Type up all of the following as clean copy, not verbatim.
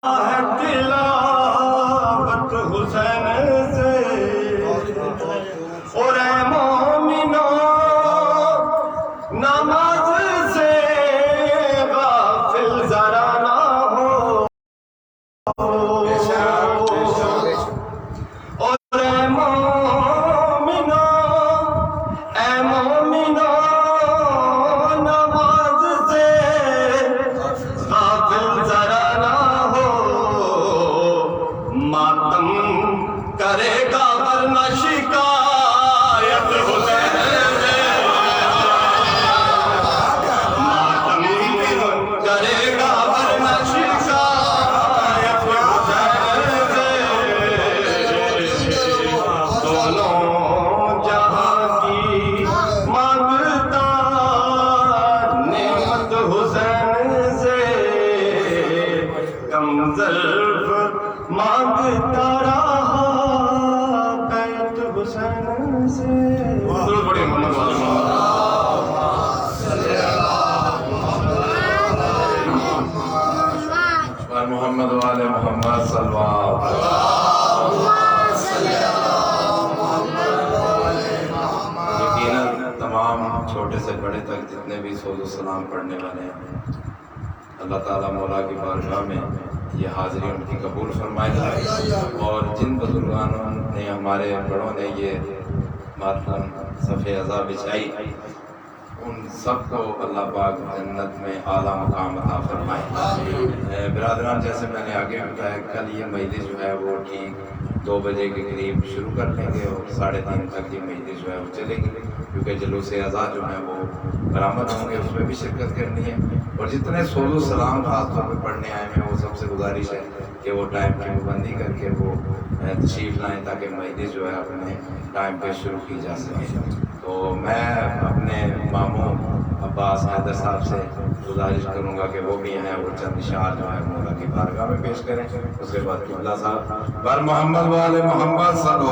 ہے تلاوت حسین سے اور اے مومنو نماز سے غافل ذرا نہ ہو اور اے مومنو نماز سے غافل ذرا نہ ہو ماتم کرے گا ورنہ شکایت حسین سے ماتم کرے گا ورنہ شکایت حسین سے دونوں جہاں کی مانگتا نعمت حسین سے کم ظرف مانگتا رہا بیت حسین سے درود پڑھیں محمد والے محمد والے محمد صلی اللہ یقیناً تمام چھوٹے سے بڑے تک جتنے بھی صلوات و سلام پڑھنے والے ہیں اللہ تعالیٰ مولا کی بارگاہ میں یہ حاضری ان کی قبول فرمائے اور جن بزرگانوں نے ہمارے بڑوں نے یہ ماتم صف عزا بچھائی ان سب کو اللہ پاک جنت میں اعلیٰ مقام عطا فرمائے۔ برادران جیسے میں نے آگے بتایا کل یہ مجلس جو ہے وہ ٹھیک 2 بجے کے قریب شروع کر لیں گے اور 3:30 تک یہ مجلس جو ہے وہ چلے گی کیونکہ جلوس عزا جو ہے وہ برآمد ہوں گے، اس میں بھی شرکت کرنی ہے اور جتنے صلوات و سلام خاص طور پہ پڑھنے آئے ہیں وہ سب سے گزارش ہے کہ وہ ٹائم کی پابندی کر کے وہ تشریف لائیں تاکہ مجلس جو ہے اپنے ٹائم پہ شروع کی جا سکے۔ تو میں اپنے ماموں عباس حیدر صاحب سے گزارش کروں گا کہ وہ بھی ہیں وہ چند اشعار جو ہے مولا کی بارگاہ میں پیش کریں، اس کے بعد قبلہ صاحب بر محمد والے محمد صلی اللہ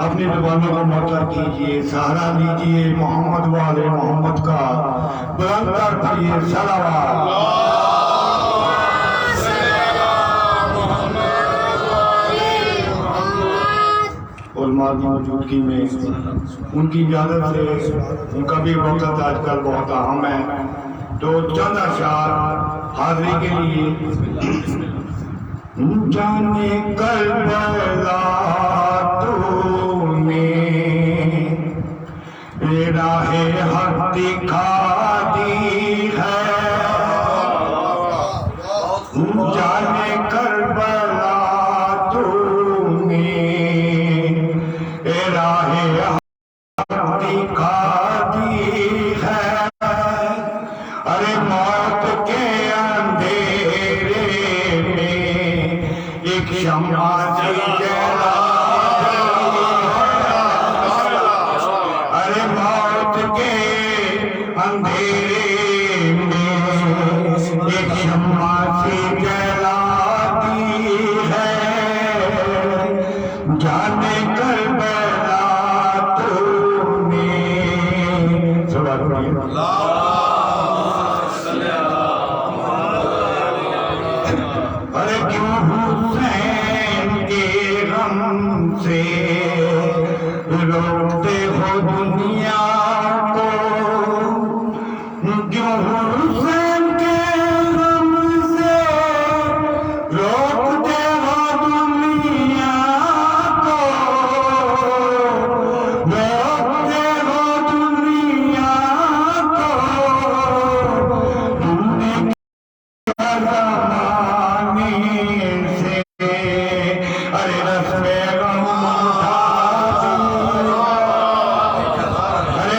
اپنی زبانوں کو معطر کیجئے، سہارا دیجئے محمد والے محمد کا، بلند کر پڑھیے صلوات۔ علماء کی موجودگی میں ان کی اجازت سے ان کا بھی وقت آج کل بہت اہم ہے تو چند اشعار حاضری کے لیے۔ جانے کربلا تو نے راہ حق دکھا دی ہے، جانے کربلا تو نے راہ حق دکھا دی ہے، ارے موت کے اندھیرے میں ایک شمع سی جلا دی ہے، ارے موت کے اندھیرے میں ایک شمع سی جلا دی ہے، جانے کربلا تو نے سوال پڑھیے ارے کیوں حسین کے غم سے روکتے ہو دنیا کو، کیوں حسین کے غم سے روکتے ہو دنیا کو، روکتے ہو دنیا کو، تم نے زمانے سے ارے رسم غم اٹھا دی، ارے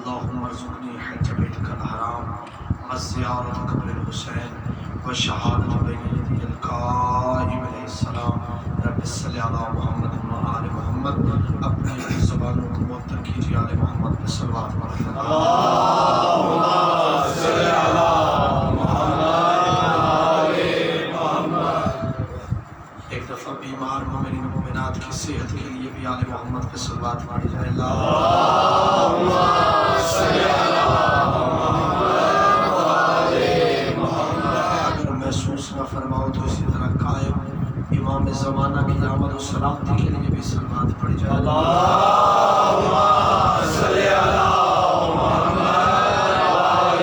اللهم ارزقني حج بيتك الحرام والزيارة قبر الحسين والشهادة بين يدي القائم عليه السلام. رب صل على محمد وآل محمد. اپنی زبانوں کو معطر کیجیے آل محمد پہ صلوات پڑھیں. اللهم صل على محمد وآل محمد. ایک دفعہ بیمار مومنین و مومنات کی صحت کے لیے بھی آل محمد پہ صلوات پڑھی جائے. اللهم صل على محمد وآل محمد. اگر محسوس نہ فرماؤ تو اسی طرح قائم امام زمانہ کی آمد و سلامتی کے لیے بھی صلوات پڑھی جائے. اللهم صل على محمد وآل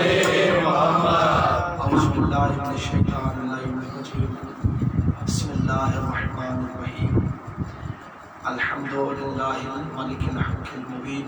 محمد. اعوذ باللہ من الشیطان الرجیم. بسم اللہ الرحمن الرحیم. الحمد للہ الملک الحق المبین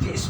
30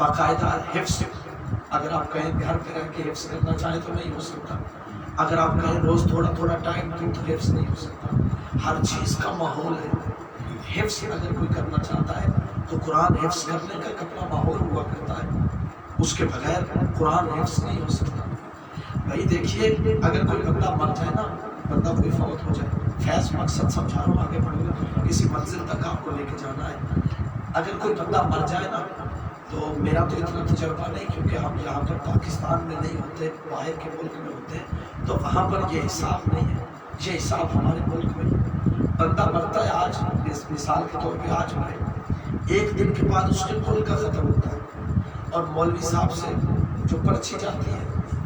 باقاعدہ حفظ، اگر آپ کہیں گھر پہ رہ کے حفظ کرنا چاہیں تو نہیں ہو سکتا، اگر آپ کہیں روز تھوڑا تھوڑا ٹائم دیں تو حفظ نہیں ہو سکتا، ہر چیز کا ماحول ہے۔ حفظ اگر کوئی کرنا چاہتا ہے تو قرآن حفظ کرنے کا ایک اپنا ماحول ہوا کرتا ہے، اس کے بغیر قرآن حفظ نہیں ہو سکتا۔ بھائی دیکھیے اگر کوئی بندہ مر جائے نا، بندہ کوئی فوت ہو جائے، فیض مقصد سمجھا رہا ہوں، آگے بڑھو گے، کسی منزل تک آپ کو لے کے جانا ہے، اگر کوئی بندہ مر جائے نا تو میرا تو اتنا تجربہ نہیں، کیونکہ ہم یہاں پر پاکستان میں نہیں ہوتے، باہر کے ملک میں ہوتے ہیں، تو وہاں پر یہ حساب نہیں ہے، یہ حساب ہمارے ملک میں بندہ مرتا ہے آج، مثال کے طور پہ آج مرے، ایک دن کے بعد اس کے کل کا ختم ہوتا ہے، اور مولوی صاحب سے جو پرچی جاتی ہے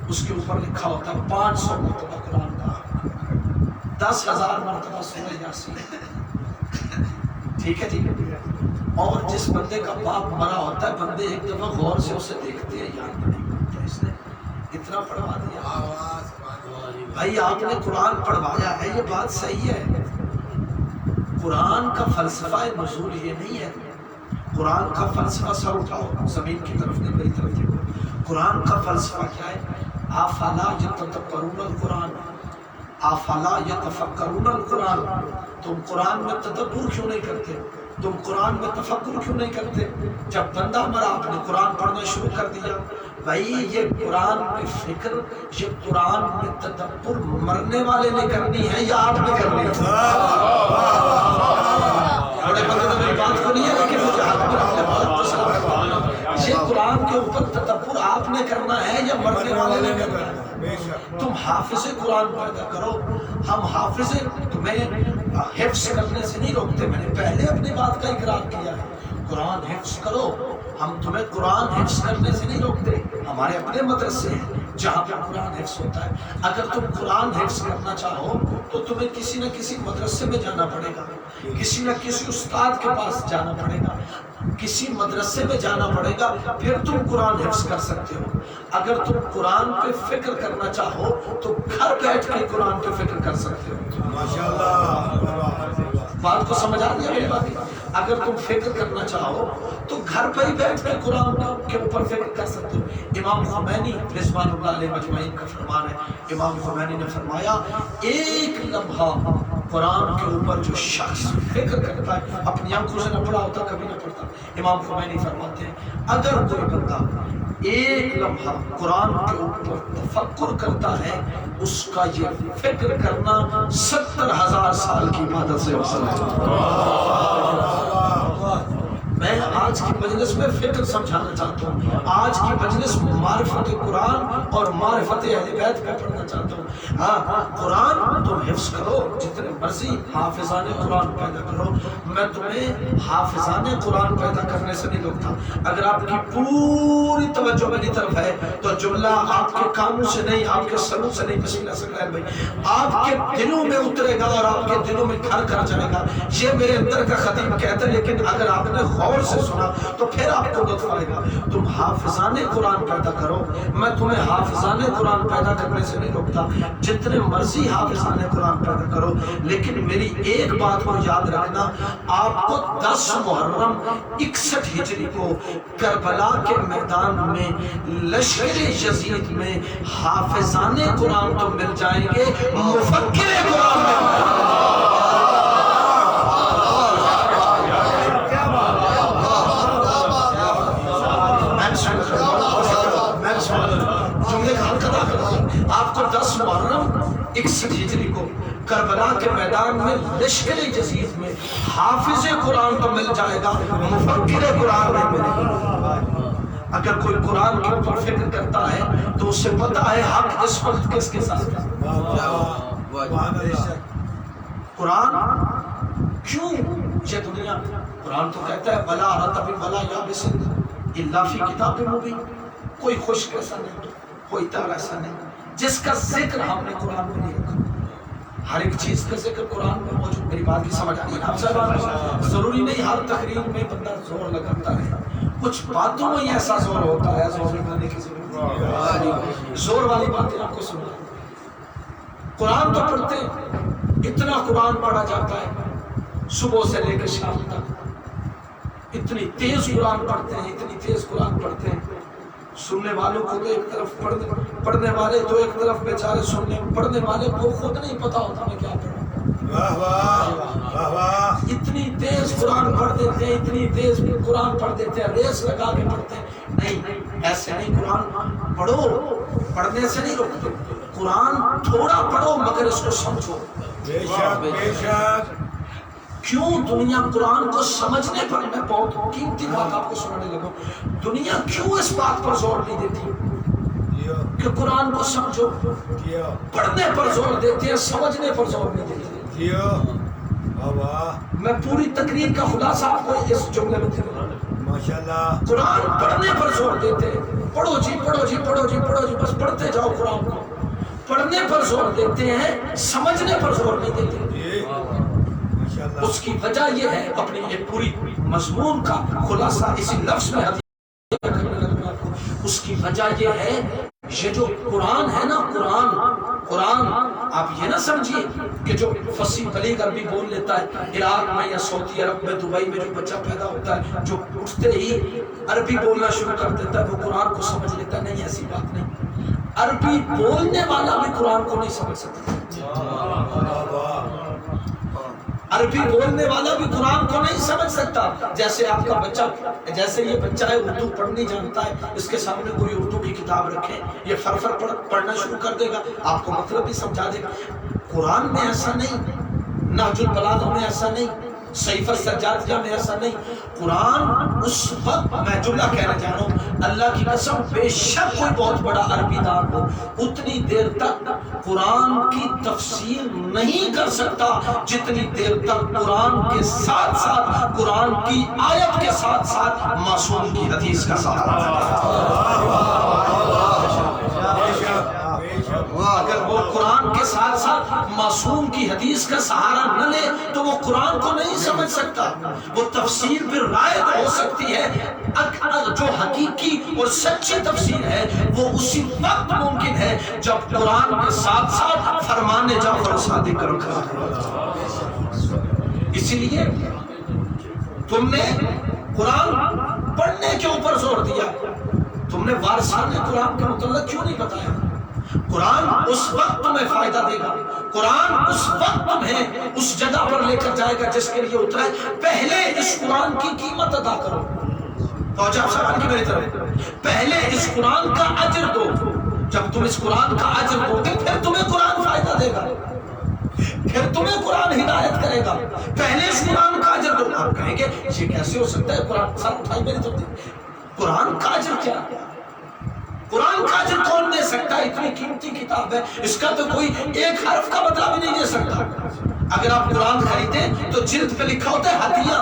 اس کے اوپر لکھا ہوتا ہے 500 مرتبہ قرآن کا، 10,000 مرتبہ سورہ یاسین، ٹھیک ہے ٹھیک ہے۔ اور جس بندے کا باپ مرا ہوتا ہے، بندے ایک دفعہ غور سے اسے دیکھتے ہیں، یار بڑی بات ہے، اس نے اتنا پڑھوا دیا۔ بھائی آپ نے قرآن پڑھوایا ہے، یہ بات صحیح ہے، قرآن کا فلسفہ نزول یہ نہیں ہے، قرآن کا فلسفہ سر اٹھاؤ، زمین کی طرف نہیں میری طرف دیکھو، قرآن کا فلسفہ کیا ہے؟ افلا یتدبرون القرآن، افلا یتفکرون القرآن، تم قرآن میں تدبر کیوں نہیں کرتے، تم قرآن میں تفکر کیوں نہیں کرتے؟ جب بندہ مرا آپ نے قرآن پڑھنا شروع کر دیا۔ بھائی یہ قرآن میں فکر، یہ قرآن میں تدبر مرنے والے نے کرنی ہے یا آپ نے کرنی ہے؟ بڑے بندے تو میری بات کو نہیں ہے، لیکن مجھے حق میں اپنے بات کو سلام کرنا، یہ قرآن کے اوپر تدبر آپ نے کرنا ہے یا مرنے والے نے کرنا ہے؟ تم حافظ قرآن پیدا کرو، ہم حافظ تمہیں حفظ کرنے سے نہیں روکتے، میں نے پہلے اپنی بات کا اقرار کیا ہے، قرآن حفظ کرو، ہم تمہیں قرآن حفظ کرنے سے نہیں روکتے، ہمارے اپنے مدرسے ہیں جہاں پہ قرآن حفظ ہوتا ہے، اگر تم قرآن حفظ کرنا چاہو تو تمہیں کسی نہ کسی مدرسے میں جانا پڑے گا، کسی نہ کسی استاد کے پاس جانا پڑے گا، کسی مدرسے میں جانا پڑے گا، پھر تم قرآن حفظ کر سکتے ہو۔ اگر تم قرآن پہ فکر کرنا چاہو تو گھر بیٹھ کے قرآن پہ فکر کر سکتے ہو۔ ماشاءاللہ، بات کو سمجھ آ گیا میری بات؟ اگر تم فکر کرنا چاہو تو گھر پر ہی بیٹھ کے قرآن کے اوپر فکر کر سکتے ہو۔ امام خمینی رضوان اللہ علیہ مجمعین کا فرمان ہے، امام خمینی نے فرمایا ایک لمحہ قرآن کے اوپر جو شخص فکر کرتا ہے، اپنی آنکھوں سے نہ پڑھا ہوتا کبھی نہ پڑھتا، امام خمینی فرماتے ہیں اگر کوئی بندہ ایک لمحہ قرآن کے اوپر تفکر کرتا ہے، اس کا یہ فکر کرنا 70,000 سال کی عبادت سے افضل ہے۔ میں آج کی مجلس میں فکر سمجھانا چاہتا ہوں، آج کی مجلس معرفت قرآن اور معرفت اہل بیت پہ پڑھنا چاہتا ہوں۔ ہاں قرآن تم حفظ کرو، جتنے مرضی حافظان قرآن پیدا کرو، میں تمہیں حافظان قرآن پیدا کرنے سے نہیں روکتا۔ اگر آپ کی پوری توجہ میری طرف ہے تو جملہ آپ کے کانوں سے نہیں، آپ کے سروں سے نہیں، بسم اللہ سکرائے بھائی، آپ کے دلوں میں اترے گا اور آپ کے دلوں میں گھر کر جائے گا، یہ میرے اندر کا خطیب کہتا ہے، لیکن اگر آپ نے غور سے سنا تو پھر آپ کو لطف آئے گا۔ تم حافظان قرآن پیدا کرو، میں تمہیں حافظان قرآن پیدا کرنے سے نہیں روکتا، جتنے مرضی حافظان قرآن پیدا کرو، لیکن میری ایک بات کو یاد رکھنا، آپ کو 10 محرم 61 ہجری کو کربلا کے میدان میں لشکر یزید میں حافظان قرآن تو مل جائیں گے، مفکر قرآن میں آپ کو 10 محرم 61 ہجری کو کربلا کے میدان میں لشکر یزید میں حافظ قرآن تو مل جائے گا، مفکر قرآن میں ملے گا۔ اگر کوئی قرآن کے اوپر فکر کرتا ہے تو اسے پتا ہے حق اس وقت کس کے ساتھ ہے۔ قرآن کیوں یہ دنیا، قرآن تو کہتا ہے وَلَا رَطَبٍ وَلَا يَابِسٍ إِلَّا فِي كِتَابٍ مُبِينٍ، کوئی خشک ایسا نہیں، کوئی تر ایسا نہیں جس کا ذکر ہم نے قرآن میں نہیں رکھا۔ ہر ایک چیز کا ذکر قرآن میں موجود، میری بات کی سمجھ آئی آپ صاحب؟ ضروری نہیں ہر تقریر میں بندہ زور لگاتا ہے، کچھ باتوں میں ایسا زور ہوتا ہے، زور لگانے کی ضرورت نہیں، زور والی باتیں آپ کو سنا۔ قرآن تو پڑھتے ہیں، اتنا قرآن پڑھا جاتا ہے صبح سے لے کر شام تک، اتنی تیز قرآن پڑھتے ہیں، اتنی تیز قرآن پڑھتے ہیں، سننے والوں کو تو ایک طرف پڑھنے والے تو ایک طرف بیچارے سننے، پڑھنے والے کو خود نہیں پتا ہوتا میں کیا پڑھوں۔ واہ واہ واہ واہ، اتنی تیز قرآن پڑھ دیتے ہیں، اتنی تیز قرآن پڑھ دیتے ہیں، ریس لگا کے پڑھتے ہیں۔ نہیں، ایسے نہیں، قرآن پڑھو، پڑھنے سے نہیں روکتے، قرآن تھوڑا پڑھو مگر اس کو سمجھو۔ بے شک بے شک، کیوں دنیا قرآن کو سمجھنے پر، میں بہت قیمتی بات آپ کو سنانے لگا، دنیا کیوں اس بات پر زور نہیں دیتی کہ قرآن کو سمجھو؟ پڑھنے پر زور دیتے ہیں، سمجھنے پر زور نہیں دیتے۔ میں پوری تقریر کا خلاصہ آپ کو اس جملے میں دے رہا ہوں۔ ماشاءاللہ، قرآن پڑھنے پر زور دیتے ہیں، پڑھو جی پڑھو جی پڑھو جی پڑھو جی، بس پڑھتے جاؤ قرآن کو، پڑھنے پر زور دیتے ہیں، سمجھنے پر زور نہیں دیتے۔ اس کی وجہ یہ ہے، اپنی ایک پوری مضمون کا خلاصہ اسی لفظ میں اس کی وجہ یہ ہے، یہ جو قرآن ہے نا، قرآن آپ یہ نہ سمجھیے کہ جو فصیح بلیغ عربی بول لیتا ہے، عراق میں یا سعودی عرب میں، دبئی میں جو بچہ پیدا ہوتا ہے، جو اٹھتے ہی عربی بولنا شروع کر دیتا ہے، وہ قرآن کو سمجھ لیتا ہے۔ نہیں، ایسی بات نہیں، عربی بولنے والا بھی قرآن کو نہیں سمجھ سکتا، عربی بولنے والا بھی قرآن کو نہیں سمجھ سکتا۔ جیسے آپ کا بچہ، جیسے یہ بچہ ہے اردو پڑھنی جانتا ہے، اس کے سامنے کوئی اردو کی کتاب رکھے، یہ فر پڑھنا شروع کر دے گا، آپ کو مطلب بھی سمجھا دے گا۔ قرآن میں ایسا نہیں، نہج البلاغہ میں ایسا نہیں، صحیفہ سجادیہ میں ایسا نہیں۔ قرآن اس وقت، میں جملہ کہنا چاہ رہا ہوں، اللہ کی قسم، بے شک کوئی بہت بڑا عربی دان ہو، اتنی دیر تک قرآن کی تفسیر نہیں کر سکتا جتنی دیر تک قرآن کے ساتھ ساتھ، قرآن کی آیت کے ساتھ ساتھ معصوم کی حدیث کا سہارا ہے۔ اگر وہ قرآن کے ساتھ ساتھ معصوم کی حدیث کا سہارا نہ لے تو وہ قرآن کو نہیں سمجھ سکتا۔ وہ تفسیر پھر رائے ہو سکتی ہے، جو حقیقی اور سچی تفسیر ہے وہ اسی وقت ممکن ہے جب قرآن کے ساتھ ساتھ فرمان جعفر صادق کا رکھا ہے۔ اسی لیے تم نے قرآن پڑھنے کے اوپر زور دیا، تم نے وارثان قرآن کے متعلق کیوں نہیں بتایا؟ قرآن اس وقت تمہیں فائدہ دے گا، قرآن اس وقت تمہیں اس جگہ پر لے کر جائے گا جس کے لیے اترا ہے۔ پہلے اس قرآن کی قیمت ادا کرو، توجہ آپ سوال کی میری طرف، پہلے اس قرآن کا اجر دو، جب تم اس قرآن کا اجر دو گے پھر تمہیں قرآن فائدہ دے گا، پھر تمہیں قرآن ہدایت کرے گا۔ پہلے اس قرآن کا اجر دو۔ آپ کہیں گے یہ کیسے ہو سکتا ہے؟ قرآن ساتھ اٹھائی میری طرف، قرآن کا اجر کیا ہے؟ قرآن کا اجر کون دے سکتا ہے؟ اتنی قیمتی کتاب ہے، اس کا تو کوئی ایک حرف کا بدلہ بھی نہیں دے سکتا۔ اگر آپ قرآن خریدیں تو جلد پہ لکھا ہوتا ہے ہدیہ،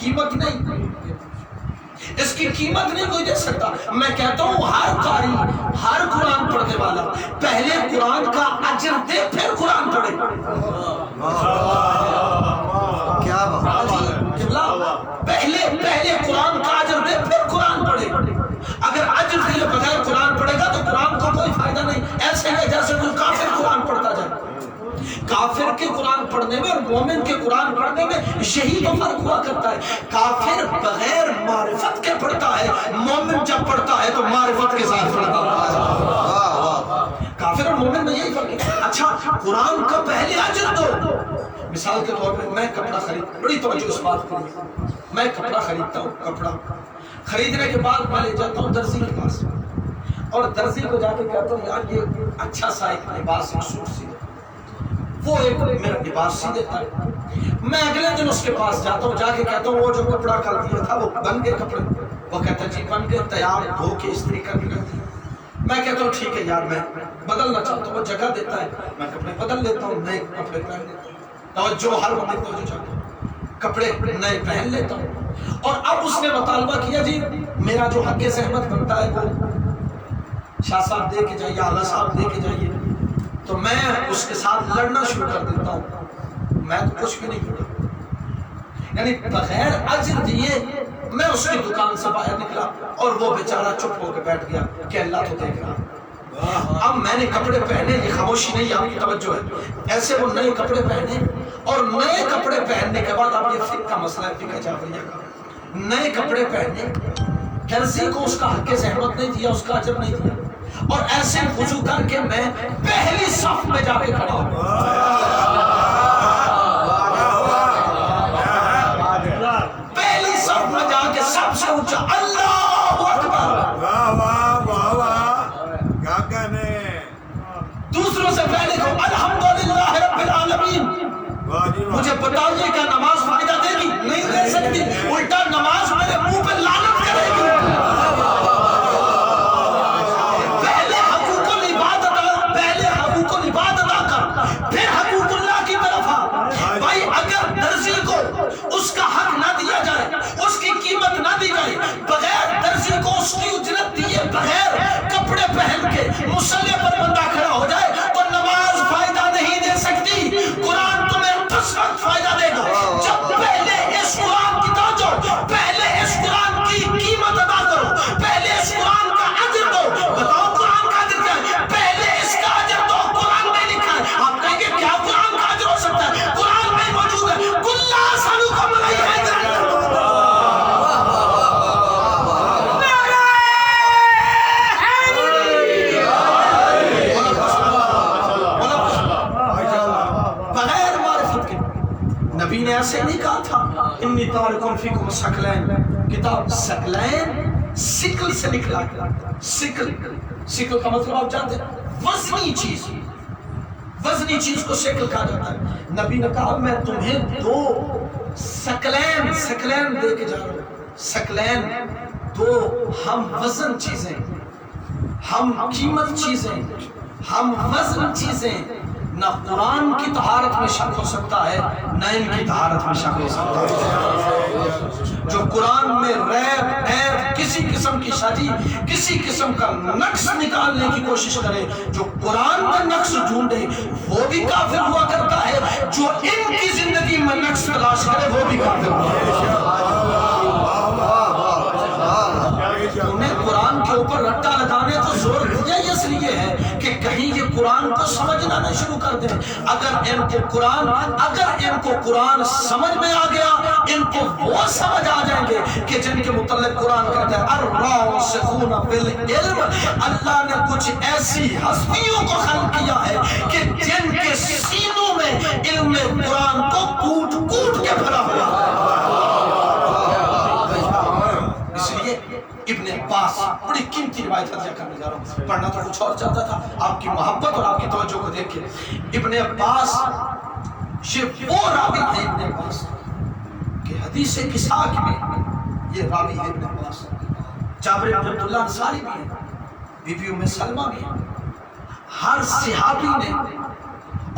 قیمت نہیں، اس کی قیمت نہیں کوئی دے سکتا۔ میں کہتا ہوں ہر قاری، ہر قرآن پڑھنے والا پہلے قرآن کا اجر دے پھر قرآن پڑھے۔ کیا پہلے قرآن کا اجر دے پھر قرآن پڑھے۔ اگر اجر دیے بغیر قرآن پڑھے گا تو قرآن کو کوئی فائدہ نہیں۔ ایسے ہے جیسے کوئی کافر قرآن پڑھتا جائے۔ کافر کے قرآن پڑھنے میں اور مومن کے قرآن پڑھنے میں یہی تو فرق ہوا کرتا ہے۔ کافر بغیر معرفت کے پڑھتا ہے، مومن جب پڑھتا ہے تو معرفت کے ساتھ پڑھتا ہے۔ کافر اور مومن میں یہی فرق ہے۔ اچھا، قرآن کا پہلے اجر دو۔ مثال کے طور پہ میں کپڑا خرید، بڑی توجہ اس بات کو، میں کپڑا خریدتا ہوں، کپڑا خریدنے کے بعد میں لے جاتا ہوں درزی کے پاس، اور درزی کو جا کے کہتا ہوں یار یہ اچھا سا ایک لباس، ایک سوٹ سی دے، وہ ایک میرا لباس سی دیتا ہے۔ میں اگلے دن اس کے پاس جاتا ہوں، جا کے کہتا ہوں وہ جو کپڑا کل دیا تھا وہ بن گئے کپڑے؟ وہ کہتا ہے جی بن گئے، تیار، دھو کے استری کر کے رکھ دیا۔ میں کہتا ہوں ٹھیک ہے یار میں بدلنا چاہتا ہوں، وہ جگہ دیتا ہے، میں کپڑے بدل لیتا ہوں، نئے کپڑے پہن لیتا ہوں، اور جو ہر وقت توجہ چاہتا ہوں کپڑے نئے پہن لیتا ہوں۔ اور اب اس نے مطالبہ کیا جی میرا جو حق زحمت بنتا ہے وہ شاہ صاحب دے کے جائیے، اعلیٰ صاحب دے کے جائیے، تو میں اس کے ساتھ لڑنا شروع کر دیتا ہوں۔ میں تو کچھ بھی نہیں کرتا، یعنی بغیر اجر دیے میں اس کی دکان سے باہر نکلا اور وہ بیچارہ چپ ہو کے بیٹھ گیا کہ اللہ تو دیکھ رہا۔ اب میں نے کپڑے پہنے، یہ خاموشی نہیں، آپ کی توجہ ہے، ایسے وہ نئے کپڑے پہنے، اور نئے کپڑے پہننے کے بعد اب یہ فقہ کا مسئلہ ہے، فقہ جعفریہ کا، نئے کپڑے پہنے، درزی کو اس کا حق زحمت نہیں دیا، اس کا اجر نہیں دیا، اور ایسے وضو کر کے میں پہلی صف میں جا کے کھڑا ہوں، پہلی صف میں جا کے سب سے اونچا اللہ اکبر، دوسروں سے پہلے کو الحمدللہ رب العالمین۔ مجھے بتائیے کیا نماز فائدہ دے گی؟ نہیں دے سکتی، الٹا نماز میرے منہ پہ لعنت کرے گی۔ پہلے حقوق العباد ادا، پہلے حقوق العباد ادا کر، پھر حقوق اللہ کی طرف آ۔ بھائی اگر درزی کو اس کا حق نہ دیا جائے، اس کی قیمت نہ دی جائے، بغیر درزی کو اس کی اجرت دیے بغیر کپڑے پہن کے مصلی پر بندہ کھڑا ہو جائے تو نماز فائدہ نہیں دے سکتی۔ قرآن تمہیں اس وقت فائدہ دے گا جب پہلے اس قرآن کی توجہ، پہلے اس قرآن کی قیمت ادا کرو، پہلے اس قرآن کا اجر دو۔ بتاؤ قرآن کا اجر کیا ہے؟ پہلے اس کا اجر دو، قرآن میں لکھا ہے۔ آپ کہیں گے کیا قرآن کا اجر ہو سکتا ہے؟ قرآن میں موجود ہے، کل اسألکم علیہ اجرا۔ نبی نے ایسے نہیں کہا تھا انی تارکم فیکم ثقلین، کتاب ثقلین سکل سے نکلا، سکل، سکل کا مطلب آپ جانتے ہیں وزنی چیز، وزنی چیز کو سکل کہا جاتا ہے۔ نبی نے کہا میں تمہیں دو ثقلین، ثقلین دے کے جا رہا ہوں، ثقلین دو ہم وزن چیزیں، ہم قیمت چیزیں، ہم وزن چیزیں۔ نہ قرآن کی طہارت میں شک ہو سکتا ہے، نہ ان کی طہارت میں شک ہو سکتا ہے۔ جو قرآن میں ریب، عیب، کسی قسم کی شادی، کسی قسم کا نقص نکالنے کی کوشش کرے، جو قرآن میں نقص ڈھونڈے وہ بھی کافر ہوا کرتا ہے، جو ان کی زندگی میں نقص تلاش کرے وہ بھی کافر ہوا کرتا ہے۔ انہیں قرآن کے اوپر رٹا لگانے کو زور دیا اس لیے ہے کہ کہیں یہ قرآن کو سمجھنا نہ شروع کر دیں۔ اگر ان کو قرآن سمجھ میں آ گیا، ان کو وہ سمجھ آ جائیں گے کہ جن کے متعلق قرآن کہتا ہے الراسخون بالعلم، اللہ نے کچھ ایسی ہستیوں کو خلق کیا ہے کہ جن کے سینوں میں علم قرآن کو کوٹ کوٹ کے بھرا ہوا ہے۔ اس لیے ابن عباس، بڑی قیمتی روایت حضر کرنے جا رہا ہوں، پڑھنا تو کچھ اور چاہتا تھا، آپ کی محبت اور آپ کی توجہ کو دیکھ کے۔ ابن عباس یہ وہ راوی ہے، ابن عباس کہ حدیث کساک میں یہ راوی ہے ابن عباس۔ جابر بن عبداللہ انصاری بھی ہے، بی بی ام سلمہ بھی ہے۔ ہر صحابی نے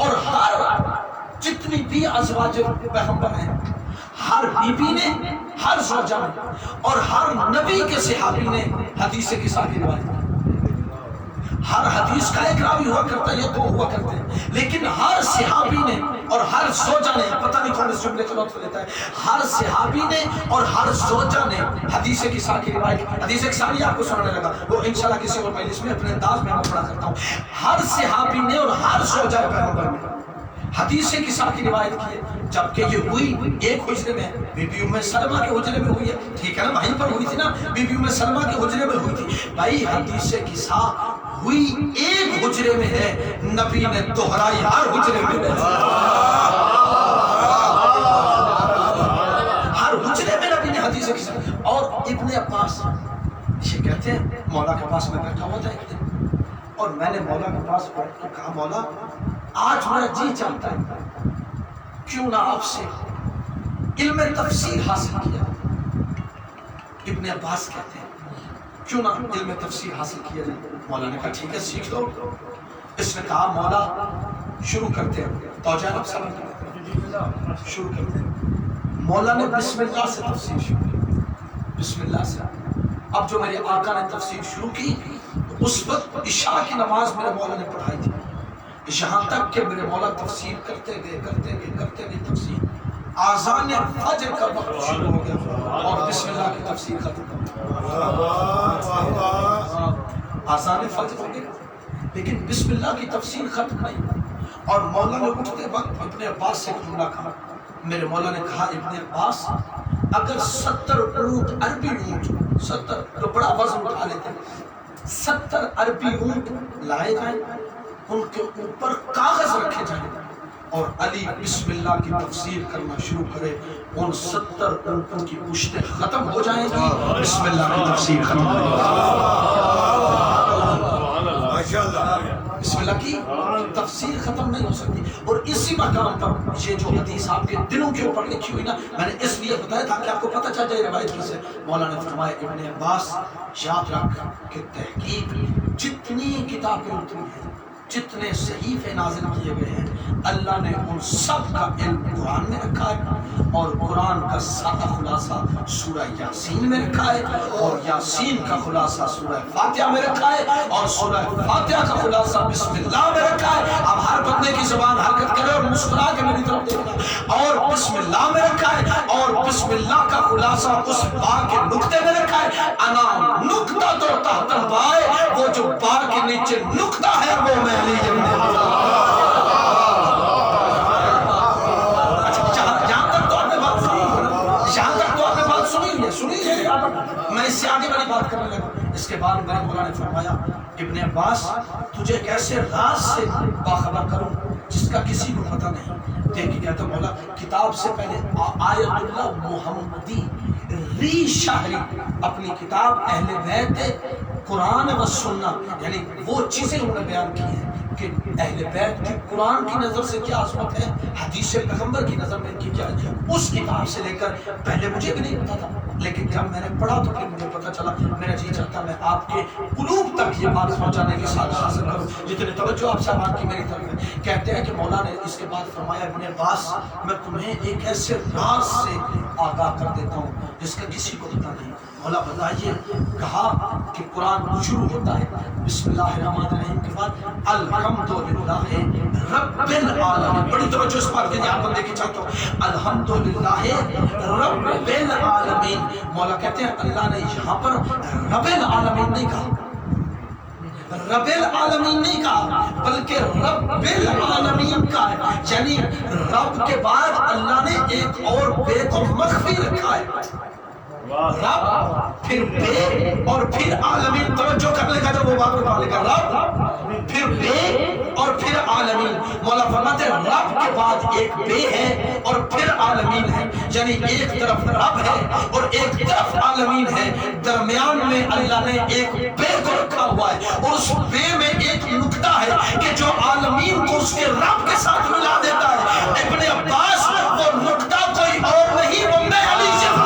اور ہر جتنی بھی ازواج پیغمبر ہیں، ہر بی بی نے، ہر زوجہ نے اور ہر نبی کے صحابی نے حدیث کسا کی روایت کی۔ ہر حدیث کا ایک راوی ہوا کرتا ہے، یہ دو ہوا کرتے ہیں، لیکن ہر صحابی نے اور ہر زوجہ نے، پتہ نہیں کون اس جملے کا لطف لیتا ہے، ہر صحابی نے اور ہر زوجہ نے حدیث کسا کی روایت کی۔ حدیث کسا نہیں آپ کو سنانے لگا، وہ انشاءاللہ کسی اور مجلس میں اپنے انداز میں پڑھا کرتا ہوں۔ ہر صحابی نے اور ہر زوجہ پیغمبر نے حدیث کسا کی روایت کی ہے، جبکہ یہ ہوئی ایک حجرے میں، بی بی ام سلمہ کے حجرے میں ہوئی ہے، ٹھیک ہے نا، وہیں پر ہوئی تھی نا، بی بی ام سلمہ کے حجرے میں ہوئی تھی۔ بھائی حدیث کسا ہوئی ایک حجرے میں ہے، نبی نے دہرائی ہر حجرے میں ہے، ہر حجرے میں نبی نے حدیث کسا۔ اور ابن عباس یہ کہتے ہیں مولا کے پاس میں بیٹھا ہوا تھا ایک دن، اور میں نے مولا کے پاس بیٹھ کے کہا مولا آج میرا جی چاہتا ہے کیوں نہ آپ سے علم تفسیر حاصل کیا۔ ابن عباس کہتے ہیں کیوں نہ علم تفسیر حاصل کیا جائے۔ مولا نے کہا ٹھیک ہے سیکھ لو۔ اس نے کہا مولا شروع کرتے ہیں، توجہ آپ سمجھ شروع کرتے ہیں۔ مولا نے بسم اللہ سے تفسیر شروع کی، بسم اللہ سے۔ اب جو میرے آقا نے تفسیر شروع کی اس وقت عشاء کی نماز میرے مولا نے پڑھائی تھی، یہاں تک کہ میرے مولا تفسیر کرتے گئے تفسیر، آذان فجر کا وقت شروع ہو گیا اور بسم اللہ کی تفسیر ختم ہو گئی۔ آذان فجر ہو گیا لیکن بسم اللہ کی تفسیر ختم نہیں، اور مولا نے اٹھتے وقت ابن عباس سے جملہ کہا۔ میرے مولا نے کہا ابن عباس اگر 70 اونٹ عربی اونٹ 70 تو بڑا وزن اٹھا لیتے ہیں 70 عربی اونٹ لائے جائیں ان کے اوپر کاغذ رکھے جائیں اور علی بسم اللہ کی تفسیر کرنا شروع کرے ان 70 اونٹوں کی پشتیں ختم ہو جائیں گی بسم اللہ کی تفسیر ختم ہو جائے گی بسم اللہ کی تفسیر ختم نہیں ہو سکتی اور اسی مقام پر یہ جو حدیث آپ کے دلوں کے اوپر لکھی ہوئی نا میں نے اس لیے بتایا تاکہ آپ کو پتہ چل جائے روایت کی سے مولانا نے فرمایا ابن عباس یاد رکھ کہ تحقیق جتنی کتابیں اتری ہیں جتنے صحیفے نازل کیے گئے ہیں اللہ نے ان سب کا علم قرآن میں رکھا ہے اور قرآن کا سادہ خلاصہ سورہ یاسین میں رکھا ہے اور یاسین کا خلاصہ سورہ فاتحہ میں رکھا ہے اور سورہ فاتحہ کا خلاصہ بسم اللہ میں رکھا ہے اب ہر بندے کی زبان حرکت کرے اور مسکرا کے میری طرف دیکھنا اور بسم اللہ میں رکھا ہے اور بسم اللہ کا خلاصہ اس با کے نقطے میں رکھا ہے انا نقطہ تو تحت البائے وہ جو با کے نیچے نقطہ ہے وہ میں میں اس سے آگے والی بات کرنے لگا اس کے بعد میرے مولا نے فرمایا ابن عباس تجھے کیسے راز سے باخبر کروں جس کا کسی کو پتہ نہیں دیکھ کہتا مولا کتاب سے پہلے آیت اللہ محمدی ری شاہری اپنی کتاب اہل بیت قرآن و سنہ یعنی وہ چیزیں انہوں نے بیان کی ہیں کہ اہل بیت کی قرآن کی نظر سے کیا عظمت ہے حدیث پیغمبر کی نظر میں کی کیا ہے اس کتاب سے لے کر پہلے مجھے بھی نہیں پتا تھا لیکن جب میں نے پڑھا تو پھر مجھے پتا چلا میرا جی چاہتا میں آپ کے قلوب تک یہ بات پہنچانے کی سعادت حاصل کروں جتنے توجہ آپ صاحبان کی میری طرف ہے کہتے ہیں کہ مولا نے اس کے بعد فرمایا ابن عباس میں تمہیں ایک ایسے راز سے آگاہ کر دیتا ہوں جس کا کسی کو پتا نہیں مولا بتائیے کہا کہ قرآن شروع ہوتا ہے بسم اللہ الرحمن الرحیم کے بعد الحمدللہ رب العالمین بڑی توجہ اس بات کے دھیان پر دیکھیں چاہتا ہوں الحمدللہ رب العالمین مولا کہتے ہیں اللہ نے یہاں پر رب العالمین نہیں کہا رب العالمین نہیں کہا بلکہ رب العالمین کا ہے یعنی رب کے بعد اللہ نے ایک اور بے کو مخفی رکھا ہے رب پھر بے اور پھر عالمین توجہ کرنے کا جب وہ بات اٹھانے کا رب پھر بے اور پھر عالمین مولا فرماتے ہیں رب کے بعد ایک بے ہے اور پھر عالمین ہے یعنی ایک طرف رب ہے اور ایک طرف عالمین ہے درمیان میں اللہ نے ایک بے کو رکھا ہوا ہے اور اس بے میں ایک نقطہ ہے کہ جو عالمین کو اس کے رب کے ساتھ ملا دیتا ہے ابن عباس وہ نقطہ کوئی اور نہیں وہ میں علی سے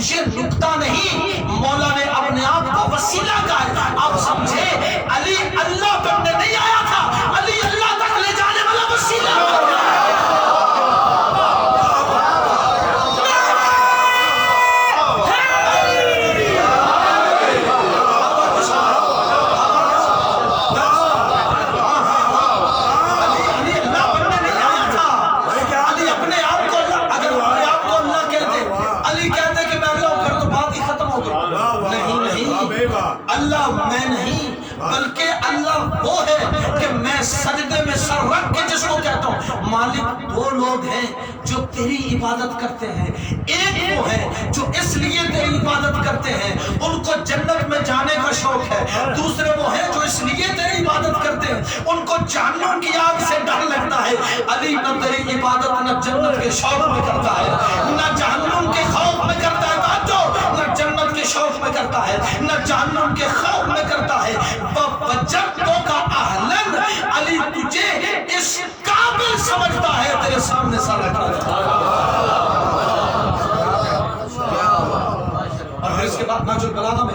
یہ نقطہ نہیں مولا نے اپنے آپ کو وسیلہ کہا آپ سمجھے علی اللہ بننے نہیں آیا تھا علی اللہ تک لے جانے والا وسیلہ اللہ میں نہیں بلکہ اللہ وہ ہے کہ میں سجدے میں سر رکھ کے جس کو کہتا ہوں مالک دو لوگ ہیں جو تیری عبادت کرتے ہیں ایک وہ ہے جو اس لیے تیری عبادت کرتے ہیں ان کو جنت میں جانے کا شوق ہے دوسرے وہ ہیں جو اس لیے تیری عبادت کرتے ہیں ان کو جہنم کی آگ سے ڈر لگتا ہے علی نہ تیری عبادت نہ جنت کے شوق میں کرتا ہے نہ جہنم کے خوف میں کرتا ہے نہ جنت کے شوق میں کرتا ہے نہ جہنم کے خوف میں کرتا ہے بجتوں کا اہلن علی تجھے اس قابل سمجھتا ہے تیرے سامنے سر رکھا اور پھر اس کے بعد ناجل بلاغہ میں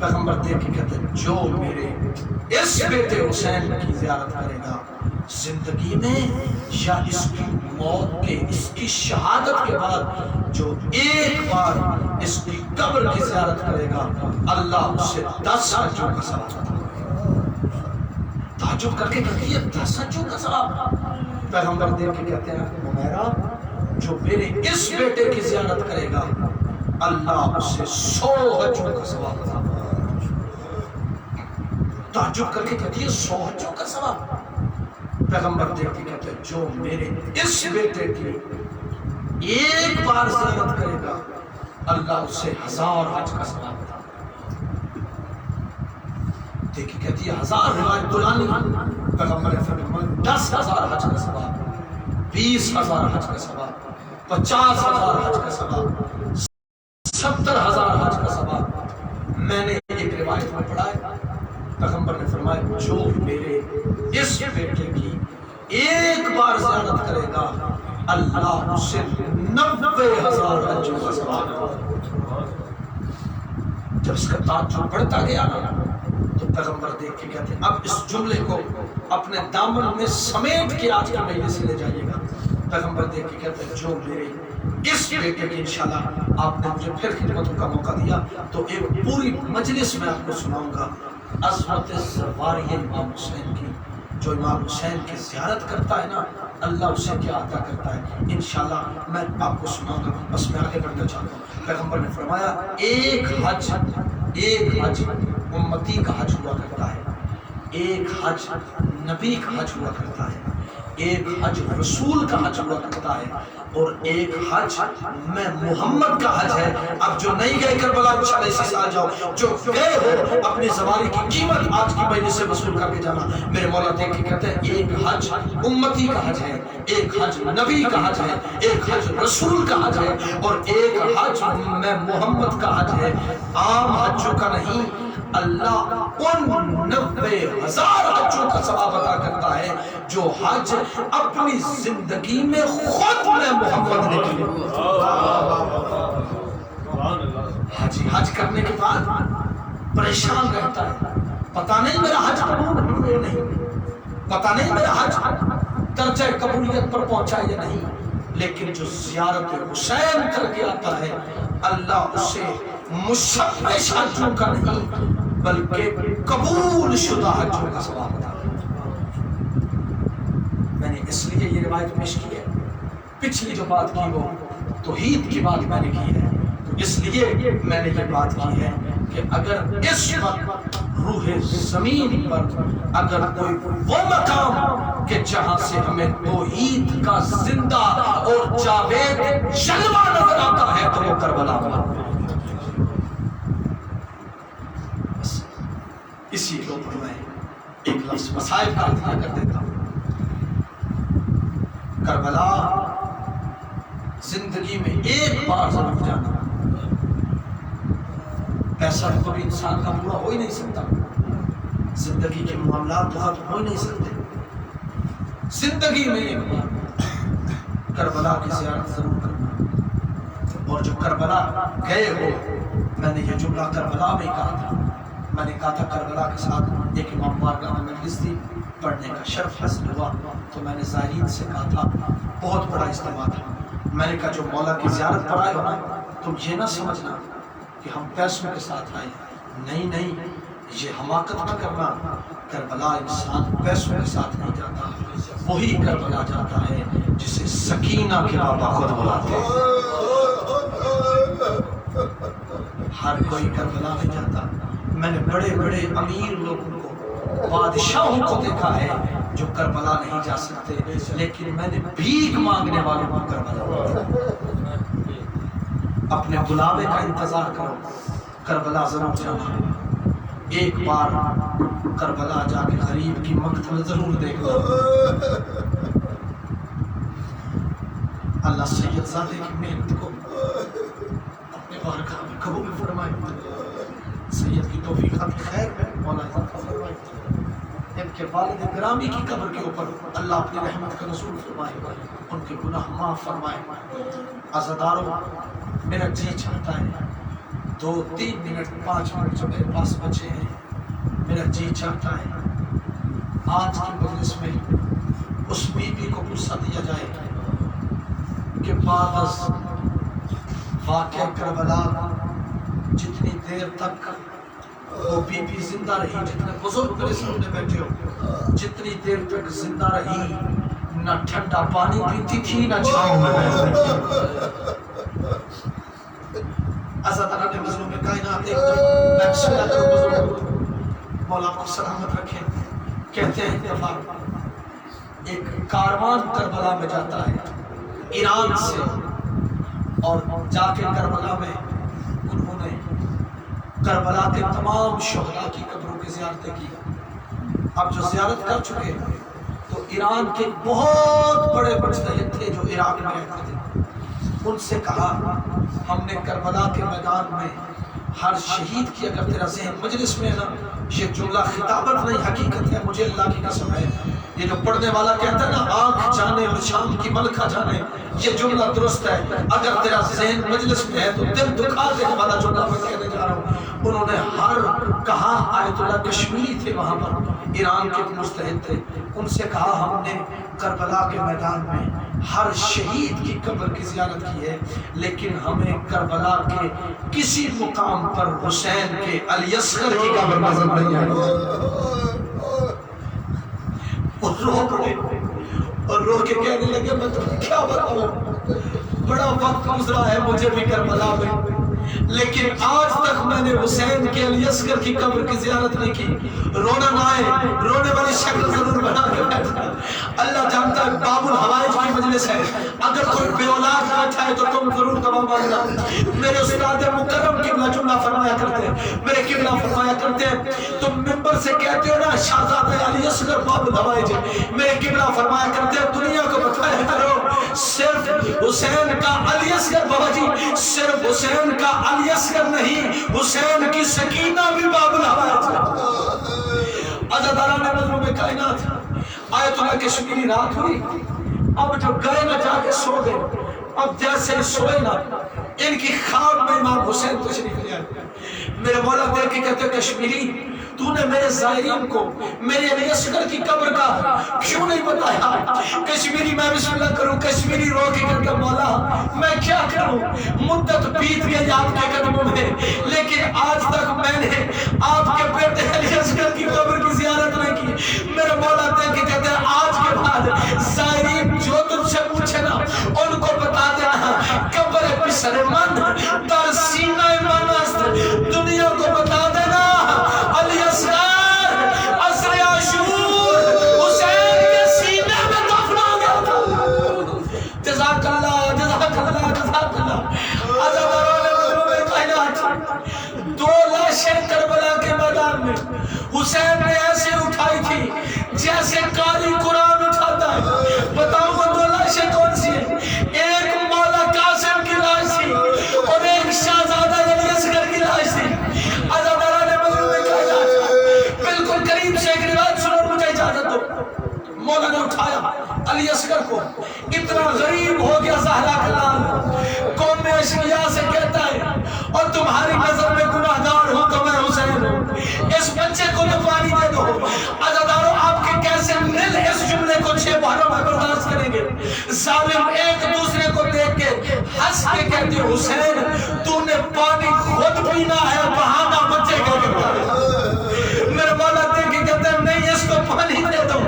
پیغمبر دیکھ کے کہتے ہیں جو میرے اس بیٹے حسین کی زیارت کرے گا زندگی میں یا اس کی موت کے اس کی شہادت کے بعد جو ایک بار اس کی قبر کی زیارت کرے گا اللہ اسے 10 حجوں کا ثواب تعجب کر کے کہتی ہے 10 حجوں کا ثواب. پیغمبر دیکھ کے کہتے ہیں میرا جو میرے اس بیٹے کی زیارت کرے گا اللہ اسے 100 حجوں کا ثواب عطا فرمائے. تعجب کر کے کہتی ہے 100 حجوں کا ثواب. پیغمبر دیکھ کے کہتے ہیں جو میرے اس بیٹے کی ایک بار زیارت کرے گا اللہ اسے 1000 حج کا ثواب عطا فرمائے. دیکھ کے کہتی ہے 1000 روایت دلانی. پیغمبر نے فرمایا 10,000 حج کا ثواب 20,000 حج کا ثواب 50,000 حج کا ثواب 70,000 حج کا ثواب. میں نے ایک روایت میں پڑھا ہے پیغمبر نے فرمایا جو میرے اس بیٹے کی ایک بار زیارت کرے گا اللہ اسے 90,000 حجوں کا ثواب دے. جب اس کا تعجب بڑھتا گیا نا تو پیغمبر دیکھ کے کہتے ہیں اب اس جملے کو اپنے دامن میں سمیٹ کے آج کے مہینے سے لے جائیے گا. پیغمبر دیکھ کے کہتے ہیں جو میرے اس بیٹے کی انشاءاللہ آپ نے مجھے پھر خدمتوں کا موقع دیا تو ایک پوری مجلس میں آپ کو سناؤں گا عظمت زواری امام حسین کی. جو امام حسین کی زیارت کرتا ہے نا اللہ اسے کیا عطا کرتا ہے انشاءاللہ میں آپ کو سناؤں گا. بس میں آگے بڑھنا چاہتا ہوں. پیغمبر نے فرمایا ایک حج امتی کا حج ہوا کرتا ہے, ایک حج نبی کا حج ہوا کرتا ہے, ایک حج رسول کا حج ہوا کرتا ہے, اور ایک حج میں محمد کا حج ہے. اب جو نہیں گئے کربلا انشاءاللہ اسی سال جاؤ, جو گئے ہو اپنی سواری کی قیمت آج کی مہینے سے وصول کر کے جانا. میرے مولا دیکھ کے کہتے ہیں ایک حج امتی کا حج ہے, ایک حج نبی کا حج ہے, ایک حج رسول کا حج ہے, اور ایک حج میں محمد کا حج ہے. عام حجوں کا نہیں, اللہ ان 90,000 حجوں کا ثواب عطا کرتا ہے جو حج اپنی زندگی میں خود میں محمد نے کی. حج کرنے کے بعد پریشان رہتا ہے, پتہ نہیں میرا حج قبول یا نہیں, پتہ نہیں میرا حج درجہ قبولیت پر پہنچا یا نہیں. لیکن جو زیارت حسین کر کے آتا ہے اللہ اسے مشبش حجوں کا نہیں بلکہ قبول شدہ حجوں کا ثواب عطا کرتا ہے. میں نے اس لیے یہ روایت پیش کی ہے. پچھلی جو بات کی وہ توحید کی بات میں نے کی ہے, تو اس لیے میں نے یہ بات کی ہے کہ اگر اس وقت روح زمین پر اگر کوئی وہ مقام کہ جہاں سے ہمیں توحید کا زندہ اور جاوید جلوہ نظر آتا ہے تو وہ کربلا کا. اسی کے اوپر میں ایک لفظ مسائل کا دیا کر دیتا ہوں. کربلا زندگی میں ایک بار ضرور جانا. ایسا تو کبھی انسان کا پورا ہو ہی نہیں سکتا. زندگی کے معاملات تو ختم ہو ہی نہیں سکتے. زندگی میں ایک بار کربلا کی زیارت ضرور کرنا. اور جو کربلا گئے ہو, میں نے یہ جملہ کربلا میں کہا تھا. میں نے کہا تھا کربلا کے ساتھ ایک امام بارگاہ میں مجلس تھی, پڑھنے کا شرف حاصل ہوا تو میں نے زائرین سے کہا تھا بہت بڑا اجتماع تھا. میں نے کہا جو مولا کی زیارت پر آئے ہو نا تم یہ نہ سمجھنا کہ ہم پیسوں کے ساتھ آئے. نہیں, یہ حماقت نہ کرنا. کربلا انسان پیسوں کے ساتھ نہیں جاتا, وہی کربلا جاتا ہے جسے سکینہ کے بابا خود بلاتے ہیں. ہر کوئی کربلا نہیں جاتا. میں نے بڑے بڑے امیر لوگوں کو, بادشاہوں کو دیکھا ہے جو کربلا نہیں جا سکتے, لیکن میں نے بھیک مانگنے والوں کو کربلا. اپنے بلاوے کا انتظار کرو, کربلا ضرور جانا. ایک بار کربلا جا کے غریب کی مقتل ضرور دیکھنا. اللہ سید زادے کی محنت کو اپنے بارگاہ میں قبول فرمائے. سید کی توفیقات خیر میں مولا فرمائے. ان کے والد گرامی کی قبر کے اوپر اللہ اپنی رحمت کا نزول فرمائے, ان کے گناہ معاف فرمائے. عزاداروں, میرا جی چاہتا ہے 2-3 منٹ 5 منٹ جو میرے پاس بچے ہیں، میرا جی چاہتا ہے آج کی مجلس میں اس بیوی کو پرسہ دیا جائے کہ بعد از واقعہ کربلا جتنی دیر تک وہ بیوی زندہ رہی، جتنے بزرگ میرے سامنے بیٹھے ہو، جتنی دیر تک زندہ رہی نہ ٹھنڈا پانی پیتی تھی نہ چھاؤں میں بیٹھتی تھی۔ اللہ تعالیٰ نے مظلوم کائنات ایک دم میں بسم اللہ کرو بزرگ مولا کو سلامت رکھے، کہتے ہیں اتفاق ایک کاروان کربلا میں جاتا ہے ایران سے، اور جا کے کربلا میں انہوں نے کربلا کے تمام شہداء کی قبروں کی زیارتیں کی۔ اب جو زیارت کر چکے تو ایران کے بہت بڑے مجتہد تھے جو عراق میں رہتے تھے، ان سے کہا ہم نے کربلا کے میدان میں ہر شہید کی، اگر تیرا ذہن مجلس میں ہے نا، یہ جملہ خطابت نہیں حقیقت ہے، مجھے اللہ کی قسم ہے، یہ جو پڑھنے والا کہتا ہے نا آنکھ جانے اور شام کی ملکہ جانے، یہ جملہ درست ہے، اگر تیرا ذہن مجلس میں ہے تو دل دکھا دینے والا جملہ میں کہنے جا رہا ہوں۔ انہوں نے ہر کہا، آیت اللہ کشمیری تھے وہاں پر، ایران کے مجتہد تھے، ان سے کہا ہم نے کربلا کے میدان میں ہر شہید کی قبر کی زیارت کی ہے، لیکن ہمیں کربلا کے کسی مقام پر حسین کے علی اصغر کی قبر نظر نہیں آئی۔ اور رو پڑے اور رو کے کہنے لگے میں تمہیں کیا بتاؤں، بڑا وقت گزرا ہے مجھے بھی کربلا میں، لیکن آج تک میں نے حسین کے علی اصغر کی قبر کی زیارت نہیں کی۔ رونا نہ آئے، رونے والی شکل ضرور بنا کے بیٹھا، اللہ جانتا ہے باب الحوائج کی مجلس ہے، اگر کوئی بے اولاد بیٹھا ہے تو تم ضرور دعا مانگنا۔ میرے استاد مکرم قبلہ جملہ فرمایا کرتے ہیں، میرے قبلہ فرمایا کرتے ہیں، تم ممبر سے کہتے ہو نا شہزادہ علی اصغر باب الحوائج، میرے قبلہ فرمایا کرتے ہیں دنیا کو بتایا کرو صرف حسین کا علی اصغر، بابا جی صرف حسین کا علی اصغر نہیں، حسین کی سکینہ بھی باب الحوائج ہے۔ اللہ تعالیٰ نے مظلوم کائنات آیت اللہ کشمیری رات ہوئی، اب جو گئے نہ جا کے سو گئے، اب جیسے سوئے نا ان کی خواب میں امام حسین تشریف لے آئے۔ میرے مولا دیکھ کے کہتے کشمیری تو نے میرے زائرین کو میرے علی اصغر کی قبر کا کیوں نہیں بتایا؟ کشمیری میں بسم اللہ کروں، کشمیری رو کے کہتا مولا میں کیا کروں، مدت بیت گئی آپ کے قدموں میں، لیکن آج تک میں نے آپ کے بیٹے علی اصغر کی قبر کی زیارت نہیں کی۔ میرے مولا دیکھ کے کہتے ہیں آج کے بعد زائرین جو تم سے پوچھے نا ان کو بتا دینا قبر پسر من در سینہ من است، دنیا کو بتا دینا علی اصغر عصر عاشور حسین کے سینے میں دفنا گیا تھا۔ جزاک اللہ جزاک اللہ جزاک اللہ۔ عزاداران کائنات 2 لاشیں کربلا کے میدان میں حسین نے ایسے اٹھائی تھی جیسے قاری قرآن اٹھاتا ہے۔ بتاؤ وہ 2 لاشیں کون سی ہیں؟ ایک مولا قاسم کی لاش تھی اور ایک شہزادہ علی اصغر کی لاش تھی۔ عزاداران بالکل قریب سے ایک روایت سنو، مجھے اجازت دو۔ مولا نے اٹھایا علی اصغر کو، اتنا غریب ہو گیا زہرا کا لال، قوم میں اشقیاء سے کہتا ہے اور تمہاری نظر میں گناہ گار ہوں تو میں حسین ہوں، اس بچے کو تو پانی دے دو۔ عزاداروں آپ کے کیسے دل اس جملے کو 6 باروں میں برداشت کریں گے؟ ظالم ایک دوسرے کو دیکھ کے ہنس کے کہتے حسین تو نے پانی خود پینا ہے، بہانہ بچے کا کرتا ہے۔ میرے مولا دیکھ کے کہتے ہیں نہیں اس کو پانی دے دو۔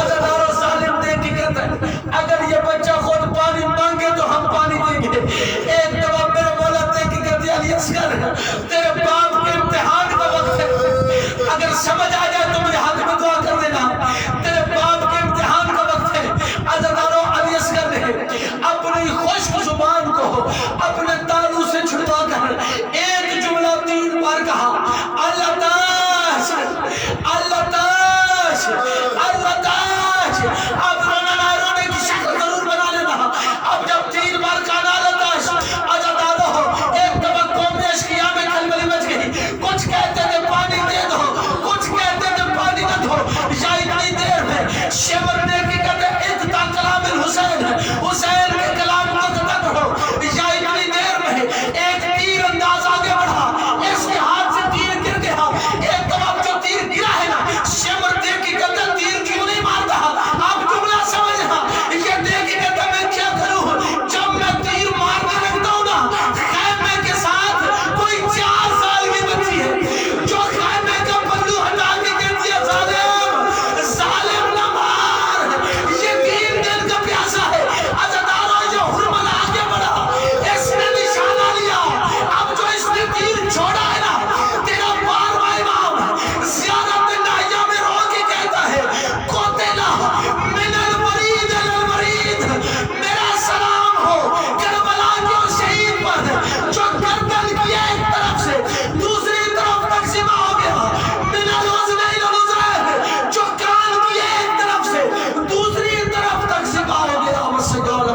عزاداروں ظالم دیکھ کے کہتے ہیں اگر یہ بچہ خود پانی مانگے تو ہم پانی دیں گے۔ ایک دفعہ میرے مولا دیکھ کے کہتے ہیں علی اصغر تیرے باپ کے امتحان کا وقت ہے، اگر سمجھ آ جائے تو مجھے ہاتھ میں دعا کر دینا، تیرے باپ کے امتحان کا وقت ہے۔ عزاداروں علی اصغر نے اپنی خشک زبان کو اپنے تالو سے چھڑوا کر ایک جملہ 3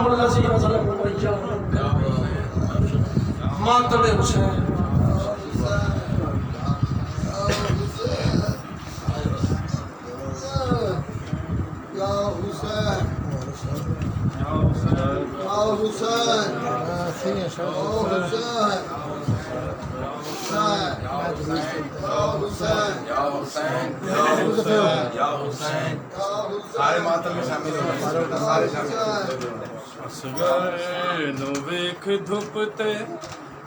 علم الذین ظلموا وإياک ماتم حسین سارے ماتم میں شامل ہو سارے شامل نو ویکھ دھپتے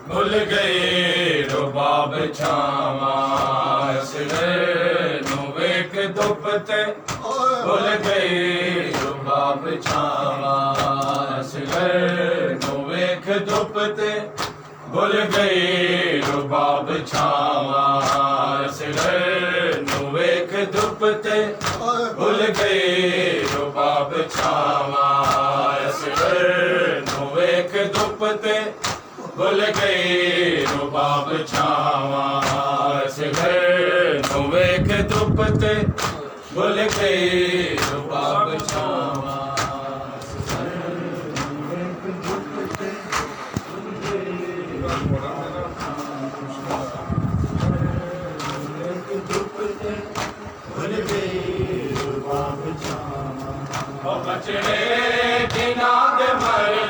بھول گئے رباب چھاواں اصغر نو ویکھ دھپتے بھول گئے رباب چھاواں اصغر نو ویکھ دھپتے بھول گئے رباب چھاواں اصغر نو ویکھ دھپتے بھول گئے رباب چھاواں اصغر نو ویکھ دھپتے بھول گئے رباب چھاواں اصغر نو ویکھ دھپتے بھول گئے رباب چھاواں بچڑے کی ناد مر